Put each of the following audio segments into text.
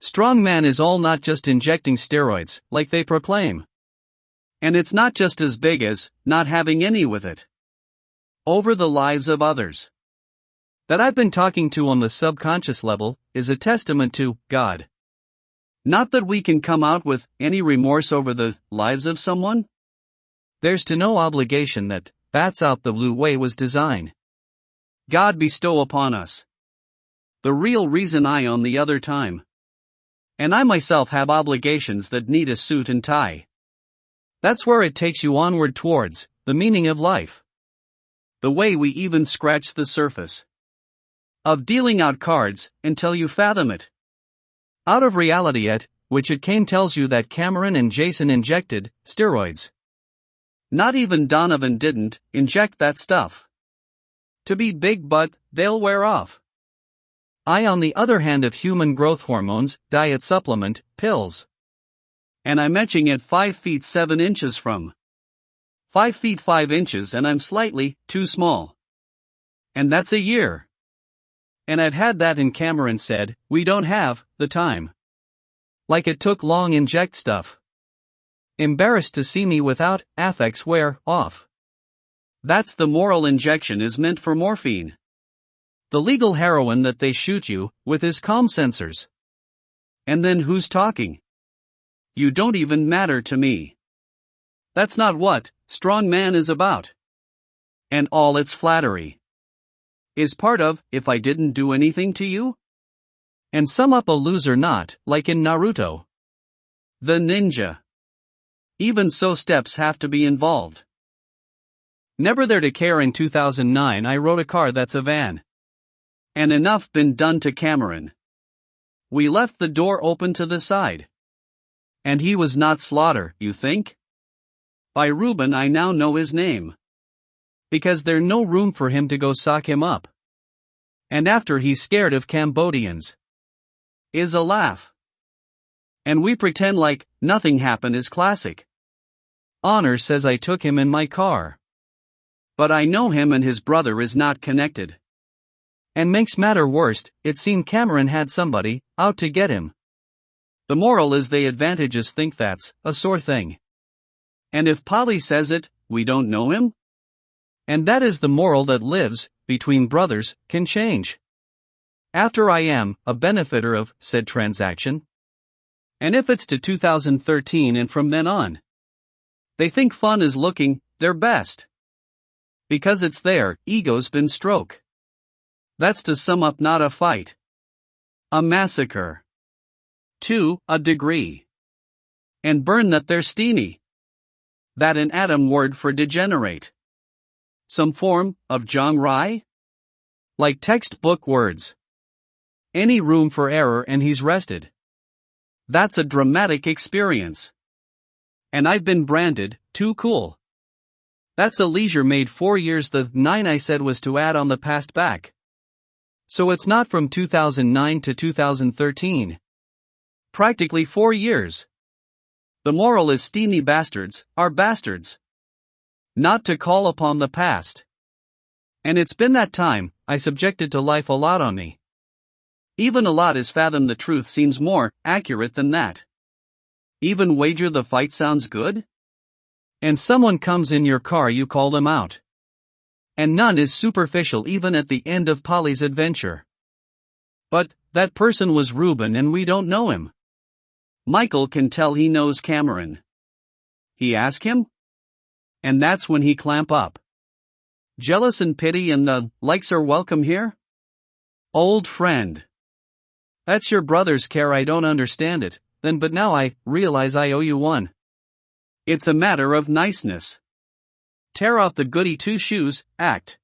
Strongman is all not just injecting steroids, like they proclaim. And it's not just as big as not having any with it. Over the lives of others. That I've been talking to on the subconscious level is a testament to God. Not that we can come out with any remorse over the lives of someone. There's to no obligation that bats out the blue way was designed. God bestow upon us. The real reason I on the other time. And I myself have obligations that need a suit and tie. That's where it takes you onward towards the meaning of life. The way we even scratch the surface of dealing out cards until you fathom it. Out of reality at which it came tells you that Cameron and Jason injected steroids. Not even Donovan didn't inject that stuff. To be big, but they'll wear off. I on the other hand have human growth hormones, diet supplement, pills. And I'm etching at 5 feet 7 inches from 5 feet 5 inches and I'm slightly too small. And that's a year. And I've had that and Cameron said, we don't have the time. Like it took long inject stuff. Embarrassed to see me without affects wear off. That's the moral injection is meant for morphine. The legal heroin that they shoot you with is calm sensors. And then who's talking? You don't even matter to me. That's not what Strongman is about. And all its flattery is part of if I didn't do anything to you? And sum up a loser not like in Naruto. The ninja. Even so steps have to be involved. Never there to care in 2009 I wrote a car that's a van. And enough been done to Cameron. We left the door open to the side. And he was not Slaughter, you think? By Reuben I now know his name. Because there's no room for him to go sock him up. And after he's scared of Cambodians. Is a laugh. And we pretend like nothing happened is classic. Honor says I took him in my car. But I know him and his brother is not connected. And makes matter worst, it seemed Cameron had somebody out to get him. The moral is they advantages think that's a sore thing. And if Polly says it, we don't know him? And that is the moral that lives between brothers can change. After I am a benefiter of said transaction. And if it's to 2013 and from then on. They think fun is looking their best. Because it's their ego's been stroke. That's to sum up not a fight. A massacre. To a degree. And burn that they're steamy. That an Adam word for degenerate. Some form of Jong Rai? Like textbook words. Any room for error and he's rested. That's a dramatic experience. And I've been branded too cool. That's a leisure made 4 years. The 9 I said was to add on the past back. So it's not from 2009 to 2013. Practically 4 years. The moral is steamy bastards are bastards. Not to call upon the past. And it's been that time, I subjected to life a lot on me. Even a lot is fathom the truth seems more accurate than that. Even wager the fight sounds good? And someone comes in your car you call them out. And none is superficial even at the end of Polly's adventure. But, that person was Reuben and we don't know him. Michael can tell he knows Cameron. He ask him? And that's when he clamp up. Jealous and pity and the likes are welcome here? Old friend. That's your brother's care I don't understand it, then but now I realize I owe you one. It's a matter of niceness. Tear out the goody two shoes, act.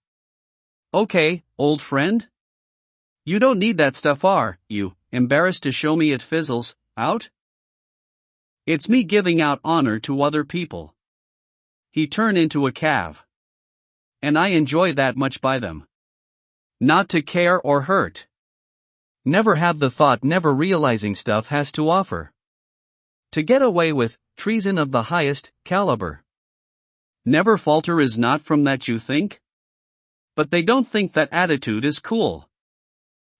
Okay, old friend? You don't need that stuff are you, embarrassed to show me it fizzles out? It's me giving out honor to other people. He turn into a cav. And I enjoy that much by them. Not to care or hurt. Never have the thought never realizing stuff has to offer. To get away with treason of the highest caliber. Never falter is not from that you think? But they don't think that attitude is cool.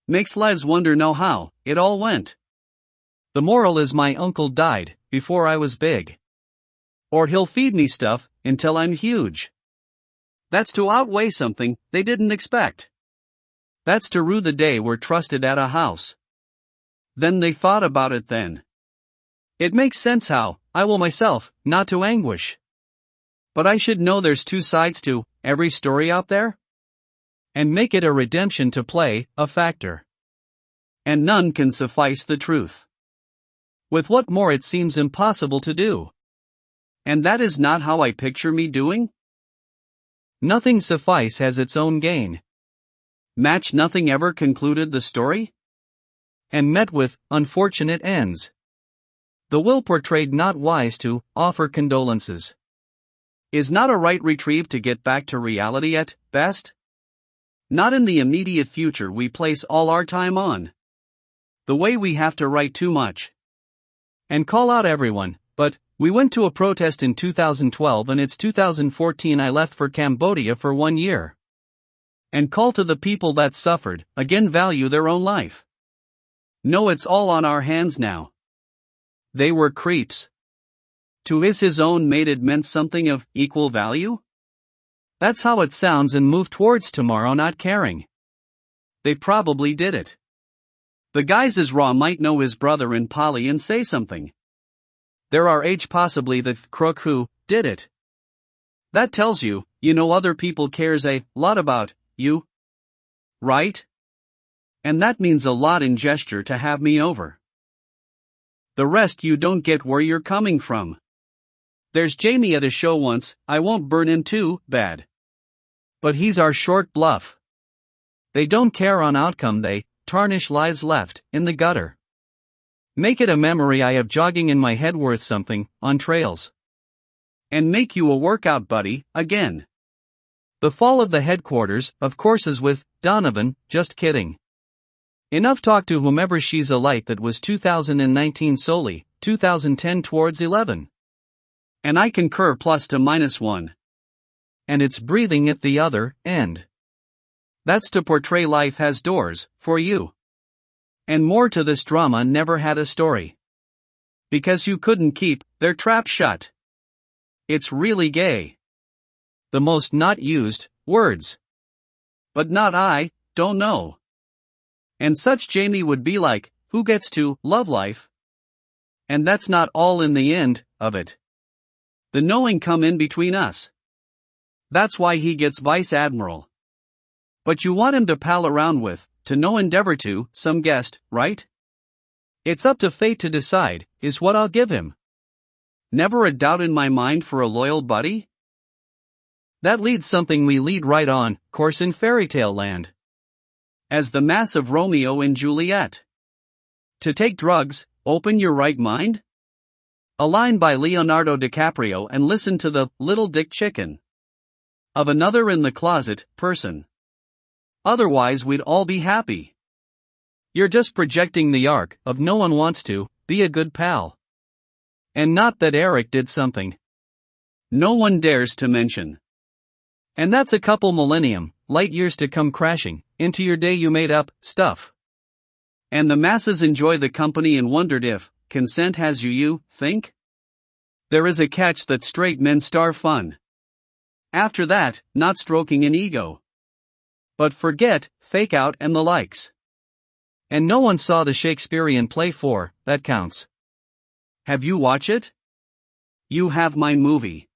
Makes lives wonder know how it all went. The moral is my uncle died before I was big. Or he'll feed me stuff until I'm huge. That's to outweigh something they didn't expect. That's to rue the day we're trusted at a house. Then they thought about it then. It makes sense how I will myself, not to anguish. But I should know there's two sides to every story out there. And make it a redemption to play a factor. And none can suffice the truth. With what more it seems impossible to do. And that is not how I picture me doing? Nothing suffice has its own gain. Match nothing ever concluded the story? And met with unfortunate ends. The will portrayed not wise to offer condolences. Is not a right retrieve to get back to reality at best? Not in the immediate future we place all our time on. The way we have to write too much. And call out everyone, but we went to a protest in 2012 and it's 2014 I left for Cambodia for 1 year. And call to the people that suffered, again value their own life. No, it's all on our hands now. They were creeps. To is his own mate it meant something of equal value? That's how it sounds and move towards tomorrow not caring. They probably did it. The guys as raw might know his brother in Pali and say something. There are age possibly the crook who did it. That tells you, other people cares a lot about you. Right? And that means a lot in gesture to have me over. The rest you don't get where you're coming from. There's Jamie at a show once, I won't burn him too bad. But he's our short bluff. They don't care on outcome, they tarnish lives left in the gutter. Make it a memory I have jogging in my head worth something on trails. And make you a workout buddy again. The fall of the headquarters, of course, is with Donovan, just kidding. Enough talk to whomever she's a light that was 2019 solely, 2010 towards 11. And I concur plus to -1. And it's breathing at the other end. That's to portray life has doors, for you. And more to this drama never had a story. Because you couldn't keep their trap shut. It's really gay. The most not used words. But not I, don't know. And such Jamie would be like, who gets to love life? And that's not all in the end of it. The knowing come in between us. That's why he gets vice admiral. But you want him to pal around with, to no endeavor to, some guest, right? It's up to fate to decide, is what I'll give him. Never a doubt in my mind for a loyal buddy? That leads something we lead right on, course in fairytale land. As the mass of Romeo and Juliet. To take drugs, open your right mind? A line by Leonardo DiCaprio and listen to the little dick chicken. Of another in the closet person. Otherwise we'd all be happy. You're just projecting the arc of no one wants to be a good pal. And not that Eric did something no one dares to mention. And that's a couple millennium, light years to come crashing into your day you made up stuff. And the masses enjoy the company and wondered if consent has you think? There is a catch that straight men star fun. After that, not stroking an ego. But forget, fake out and the likes. And no one saw the Shakespearean play that counts. Have you watched it? You have my movie.